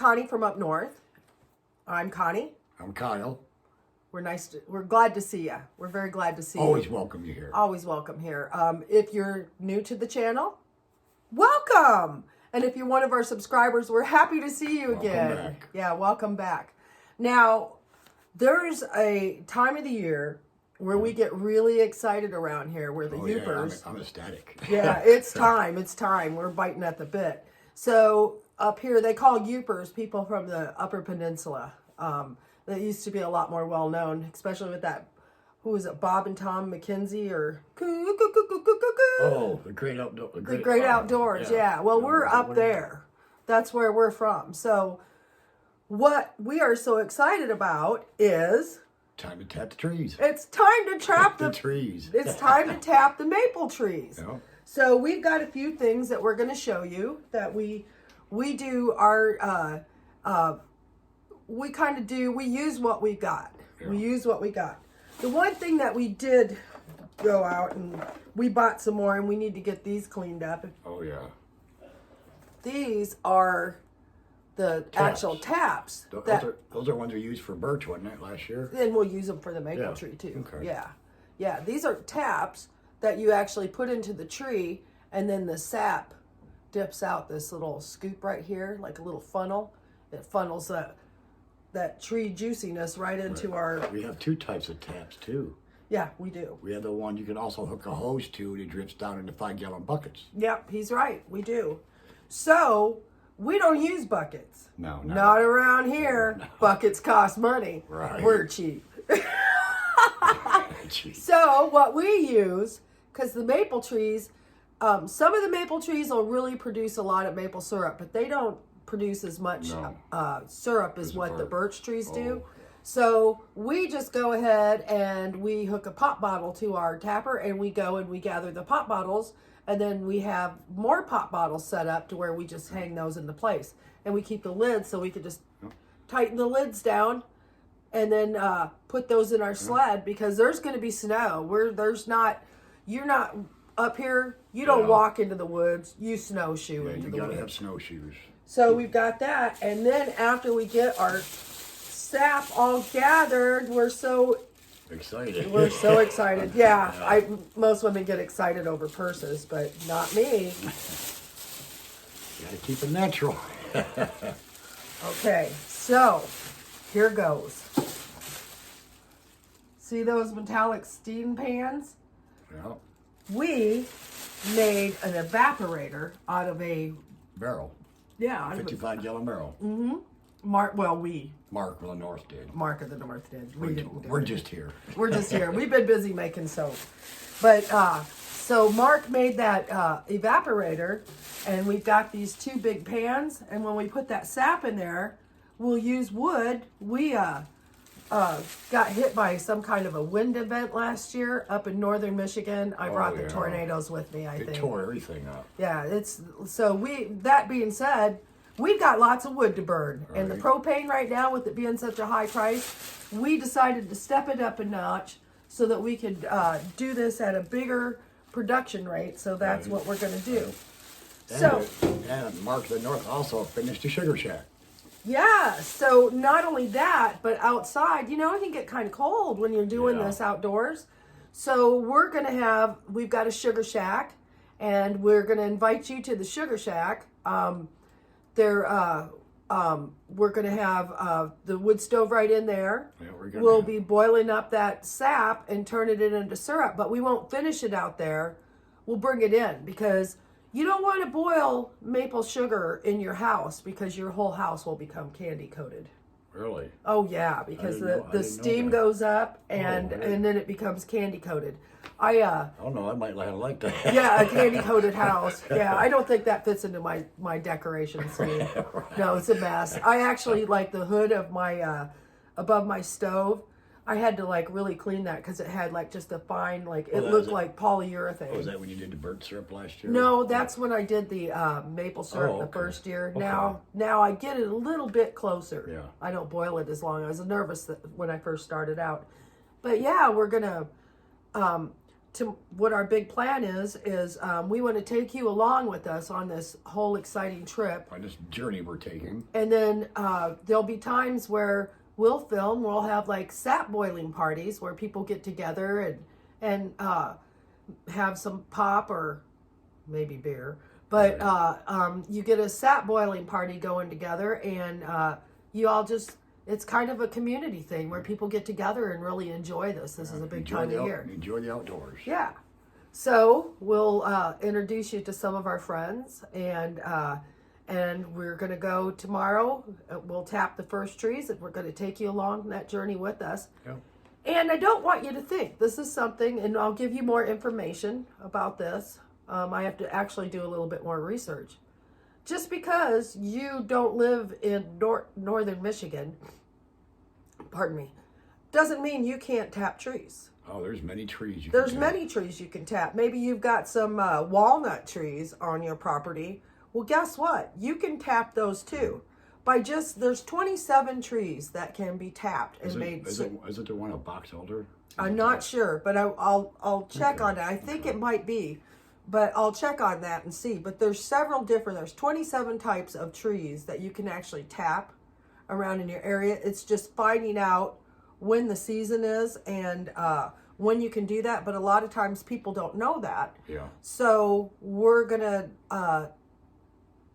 Connie from up north. I'm Connie. I'm Kyle. We're glad to see you. We're very glad to see you. Always welcome you here. Always welcome here. If you're new to the channel, welcome. And if you're one of our subscribers, we're happy to see you again. Welcome back. Yeah, welcome back. Now, there's a time of the year where we get really excited around here, where the Yoopers. I'm ecstatic. Yeah, it's time. It's time. We're biting at the bit. So up here, they call Yoopers people from the Upper Peninsula. That used to be a lot more well known, especially with that. Who was it? Bob and Tom McKenzie or Oh, the great outdoors. the Great Outdoors. Yeah. Well, we're up there. That's where we're from. So, what we are so excited about is Time to tap the trees. it's time to tap The trees. It's time to tap the maple trees. Yeah. So we've got a few things that we're going to show you that we do our we use what we got. Yeah. We use what we got. The one thing that we did go out and we bought some more, and we need to get these cleaned up. Oh yeah. These are the actual taps. Those are ones we used for birch, wasn't it, last year? And we'll use them for the maple Yeah. tree too. Okay. Yeah. These are taps that you actually put into the tree, and then the sap dips out this little scoop right here, like a little funnel. It funnels that tree juiciness right into our. We have two types of taps too. Yeah, we do. We have the one you can also hook a hose to, and it drips down into 5-gallon buckets. Yep, he's right. We do. So we don't use buckets. No. Not around here. No. Buckets cost money. Right. We're cheap. Jeez. So what we use, because the maple trees, some of the maple trees will really produce a lot of maple syrup, but they don't produce as much syrup as what the birch trees do. So we just go ahead and we hook a pop bottle to our tapper, and we go and we gather the pop bottles, and then we have more pop bottles set up to where we just hang those into place, and we keep the lids so we could just tighten the lids down. And then put those in our sled, because there's going to be snow. You're not up here. You don't walk into the woods. You snowshoe Yeah, into you the gotta woods. have snowshoes. So we've got that. And then after we get our sap all gathered, we're so Excited. excited. Yeah, most women get excited over purses, but not me. You gotta keep it natural. Okay, so here goes. See those metallic steam pans? Yeah. We made an evaporator out of a Barrel. 55-gallon barrel. Mark of Mark of the North did. We didn't do We're it. just here. We're just here. We've been busy making soap. But so Mark made that evaporator, and we've got these two big pans, and when we put that sap in there, we'll use wood. We got hit by some kind of a wind event last year up in northern Michigan. I brought the tornadoes with me, I think. It tore everything up. Yeah, that being said, we've got lots of wood to burn. Right. And the propane right now, with it being such a high price, we decided to step it up a notch so that we could do this at a bigger production rate. So that's what we're going to do. And Mark of the North also finished the sugar shack. Yeah, so not only that, but outside, it can get kind of cold when you're doing this outdoors. So we've got a sugar shack, and we're going to invite you to the sugar shack. We're going to have the wood stove right in there. Yeah, we'll be boiling up that sap and turning it into syrup, but we won't finish it out there. We'll bring it in, because you don't want to boil maple sugar in your house, because your whole house will become candy coated. Really? Oh yeah, because the didn't steam know that. goes up and really? and then it becomes candy coated. I don't know. I might like that. Yeah, a candy coated house. Yeah, I don't think that fits into my decoration scheme. No, it's a mess. I actually, like, the hood of my above my stove, I had to really clean that, because it had just a fine, it looked like polyurethane. Was that when you did the birch syrup last year? No, that's when I did the maple syrup the first year. Now I get it a little bit closer. Yeah. I don't boil it as long. I was nervous when I first started out. But yeah, we're gonna what our big plan is we want to take you along with us on this whole exciting trip. On this journey we're taking. And then there'll be times where we'll film. We'll have like sap boiling parties where people get together and have some pop or maybe beer. But you get a sap boiling party going together, and you all just, it's kind of a community thing where people get together and really enjoy this. This is a big time of year. Enjoy the outdoors. Yeah. So we'll introduce you to some of our friends, and we're going to go tomorrow. We'll tap the first trees, and we're going to take you along that journey with us. Yeah. And I don't want you to think this is something, and I'll give you more information about this. I have to actually do a little bit more research. Just because you don't live in northern Michigan, pardon me, doesn't mean you can't tap trees. Oh, there's many trees you There's can tap. many trees you can tap. Maybe you've got some walnut trees on your property. Well, guess what? You can tap those too. There's 27 trees that can be tapped and made. Is it the one a box elder? I'm not sure, but I'll check on that. I think it might be, but I'll check on that and see. But there's 27 types of trees that you can actually tap around in your area. It's just finding out when the season is and when you can do that. But a lot of times people don't know that. Yeah. So we're gonna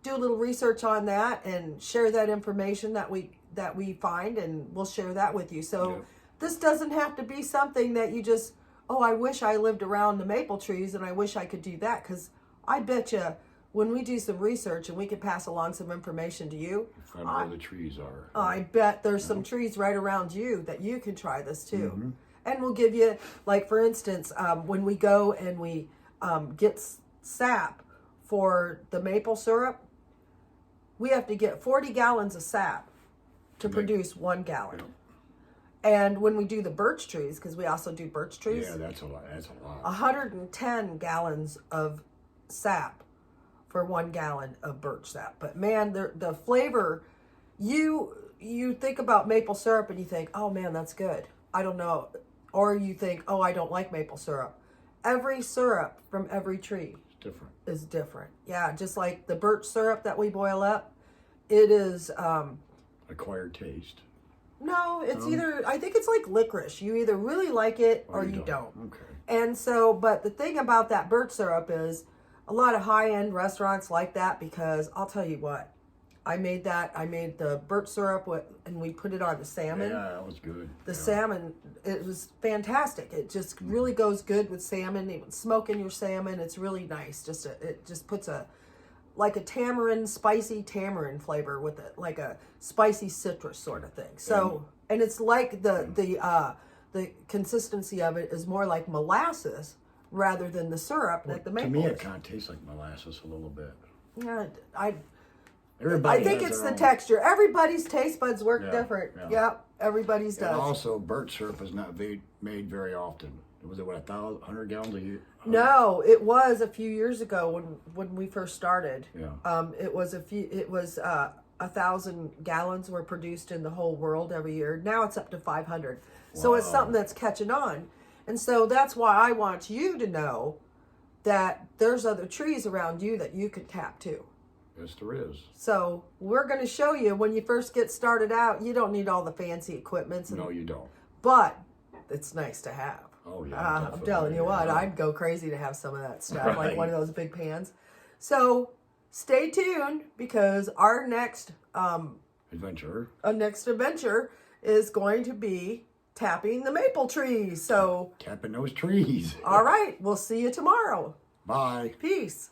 do a little research on that and share that information that we find, and we'll share that with you. So. Yeah. This doesn't have to be something that you just, oh, I wish I lived around the maple trees and I wish I could do that. Because I bet you when we do some research and we can pass along some information to you, Find where the trees are. I bet there's some trees right around you that you can try this too. Mm-hmm. And we'll give you, like for instance, when we go and we get sap for the maple syrup, we have to get 40 gallons of sap to produce 1 gallon. Yeah. And when we do the birch trees, because we also do birch trees, Yeah, that's a lot. 110 gallons of sap for 1 gallon of birch sap. But man, the flavor, you think about maple syrup and you think, oh man, that's good. I don't know. Or you think, oh, I don't like maple syrup. Every syrup from every tree It's different. is different. Yeah, just like the birch syrup that we boil up, it is... Acquired taste. No, it's either, I think it's like licorice. You either really like it or you don't. Okay. And so, but the thing about that birch syrup is a lot of high-end restaurants like that, because I'll tell you what, I made the birch syrup and we put it on the salmon. Yeah, that was good. The salmon, it was fantastic. It just really goes good with salmon, even smoking your salmon. It's really nice. It just puts like a spicy tamarind flavor with it, like a spicy citrus sort of thing. So, and it's like the consistency of it is more like molasses rather than the syrup that the maple To me, is. it kind of tastes like molasses a little bit. Yeah, Everybody I think has it's their the own. texture. Everybody's taste buds work Yeah, different. yeah. Yep, everybody's And does. also, birch syrup is not made very often. Was it 100 gallons a year? No, it was a few years ago when we first started. Yeah. It was 1,000 gallons were produced in the whole world every year. Now it's up to 500. So it's Wow. something that's catching on. And so that's why I want you to know that there's other trees around you that you can tap too. Yes, there is. So we're going to show you when you first get started out, you don't need all the fancy equipment. No, you don't. But it's nice to have. Oh, yeah. I'm definitely. telling you what, Yeah. I'd go crazy to have some of that stuff, like Right. one of those big pans. So stay tuned, because our next Adventure. adventure is going to be tapping the maple trees. So, Tapping those trees. all right, we'll see you tomorrow. Bye. Peace.